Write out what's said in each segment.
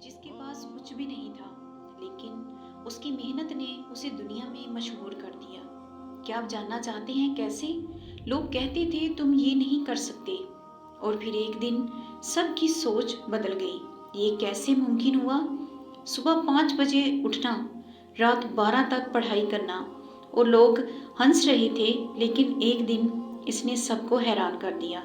جس کے پاس کچھ بھی نہیں تھا، لیکن اس کی محنت نے اسے دنیا میں مشہور کر دیا۔ کیا آپ جاننا چاہتے ہیں کیسے؟ لوگ کہتے تھے تم یہ نہیں کر سکتے، اور پھر ایک دن سب کی سوچ بدل گئی۔ یہ کیسے ممکن ہوا؟ صبح 5 بجے اٹھنا، رات 12 تک پڑھائی کرنا، اور لوگ ہنس رہے تھے، لیکن ایک دن اس نے سب کو حیران کر دیا۔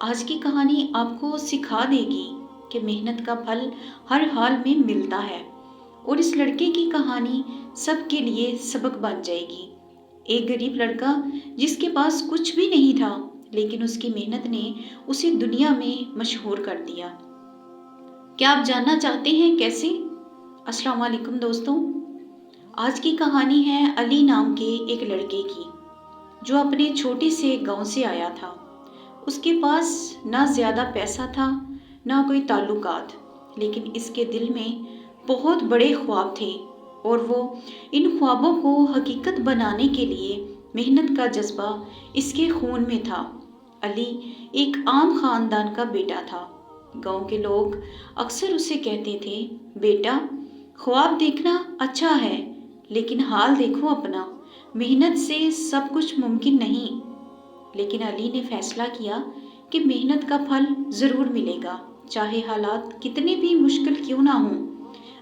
آج کی کہانی آپ کو سکھا دے گی کہ محنت کا پھل ہر حال میں ملتا ہے، اور اس لڑکے کی کہانی سب کے لیے سبق بن جائے گی۔ ایک غریب لڑکا جس کے پاس کچھ بھی نہیں تھا، لیکن اس کی محنت نے اسے دنیا میں مشہور کر دیا۔ کیا آپ جاننا چاہتے ہیں کیسے؟ السلام علیکم دوستوں، آج کی کہانی ہے علی نام کے ایک لڑکے کی، جو اپنے چھوٹے سے گاؤں سے آیا تھا۔ اس کے پاس نہ زیادہ پیسہ تھا، نہ کوئی تعلقات، لیکن اس کے دل میں بہت بڑے خواب تھے، اور وہ ان خوابوں کو حقیقت بنانے کے لیے محنت کا جذبہ اس کے خون میں تھا۔ علی ایک عام خاندان کا بیٹا تھا۔ گاؤں کے لوگ اکثر اسے کہتے تھے، بیٹا، خواب دیکھنا اچھا ہے، لیکن حال دیکھو اپنا، محنت سے سب کچھ ممکن نہیں۔ لیکن علی نے فیصلہ کیا کہ محنت کا پھل ضرور ملے گا، چاہے حالات کتنے بھی مشکل کیوں نہ ہوں۔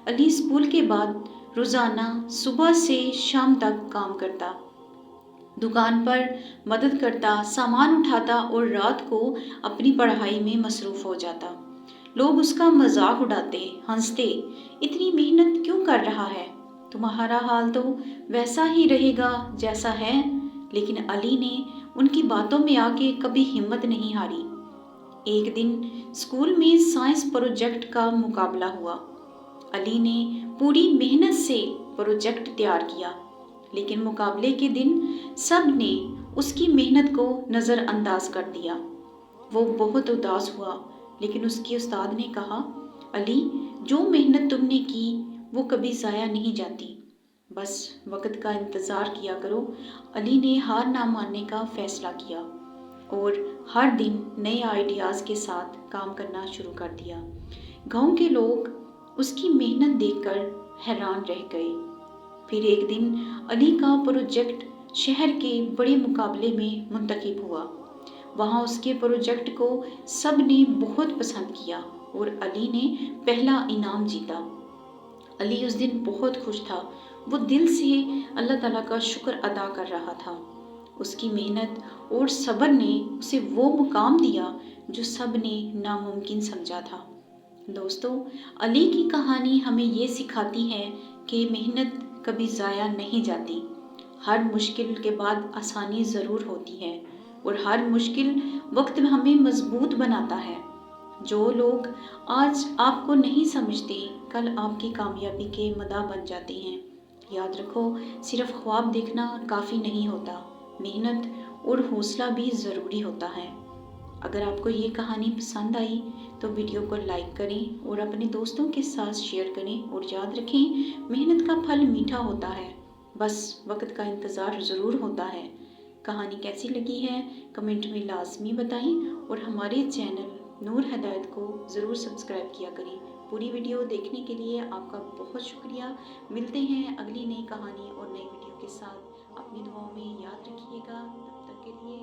علی اسکول کے بعد روزانہ صبح سے شام تک کام کرتا، دکان پر مدد کرتا، سامان اٹھاتا، اور رات کو اپنی پڑھائی میں مصروف ہو جاتا۔ لوگ اس کا مذاق اڑاتے، ہنستے، اتنی محنت کیوں کر رہا ہے؟ تمہارا حال تو ویسا ہی رہے گا جیسا ہے۔ لیکن علی نے ان کی باتوں میں آ کے کبھی ہمت نہیں ہاری۔ ایک دن اسکول میں سائنس پروجیکٹ کا مقابلہ ہوا۔ علی نے پوری محنت سے پروجیکٹ تیار کیا، لیکن مقابلے کے دن سب نے اس کی محنت کو نظر انداز کر دیا۔ وہ بہت اداس ہوا، لیکن اس کے استاد نے کہا، علی، جو محنت تم نے کی وہ کبھی ضائع نہیں جاتی، بس وقت کا انتظار کیا کرو۔ علی نے ہار نہ ماننے کا فیصلہ کیا، اور ہر دن نئے آئیڈیاز کے ساتھ کام کرنا شروع کر دیا۔ گاؤں کے لوگ اس کی محنت دیکھ کر حیران رہ گئے۔ پھر ایک دن علی کا پروجیکٹ شہر کے بڑے مقابلے میں منتخب ہوا۔ وہاں اس کے پروجیکٹ کو سب نے بہت پسند کیا، اور علی نے پہلا انعام جیتا۔ علی اس دن بہت خوش تھا۔ وہ دل سے اللہ تعالیٰ کا شکر ادا کر رہا تھا۔ اس کی محنت اور صبر نے اسے وہ مقام دیا جو سب نے ناممکن سمجھا تھا۔ دوستو، علی کی کہانی ہمیں یہ سکھاتی ہے کہ محنت کبھی ضائع نہیں جاتی۔ ہر مشکل کے بعد آسانی ضرور ہوتی ہے، اور ہر مشکل وقت میں ہمیں مضبوط بناتا ہے۔ جو لوگ آج آپ کو نہیں سمجھتے، کل آپ کی کامیابی کے مدعا بن جاتے ہیں۔ یاد رکھو، صرف خواب دیکھنا کافی نہیں ہوتا، محنت اور حوصلہ بھی ضروری ہوتا ہے۔ اگر آپ کو یہ کہانی پسند آئی تو ویڈیو کو لائک کریں اور اپنے دوستوں کے ساتھ شیئر کریں، اور یاد رکھیں، محنت کا پھل میٹھا ہوتا ہے، بس وقت کا انتظار ضرور ہوتا ہے۔ کہانی کیسی لگی ہے کمنٹ میں لازمی بتائیں، اور ہمارے چینل نور ہدایت کو ضرور سبسکرائب کیا کریں۔ پوری ویڈیو دیکھنے کے لیے آپ کا بہت شکریہ۔ ملتے ہیں اگلی نئی کہانی اور نئی ویڈیو کے ساتھ۔ اپنی دعاؤں میں یاد رکھیے گا۔ تب تک کے لیے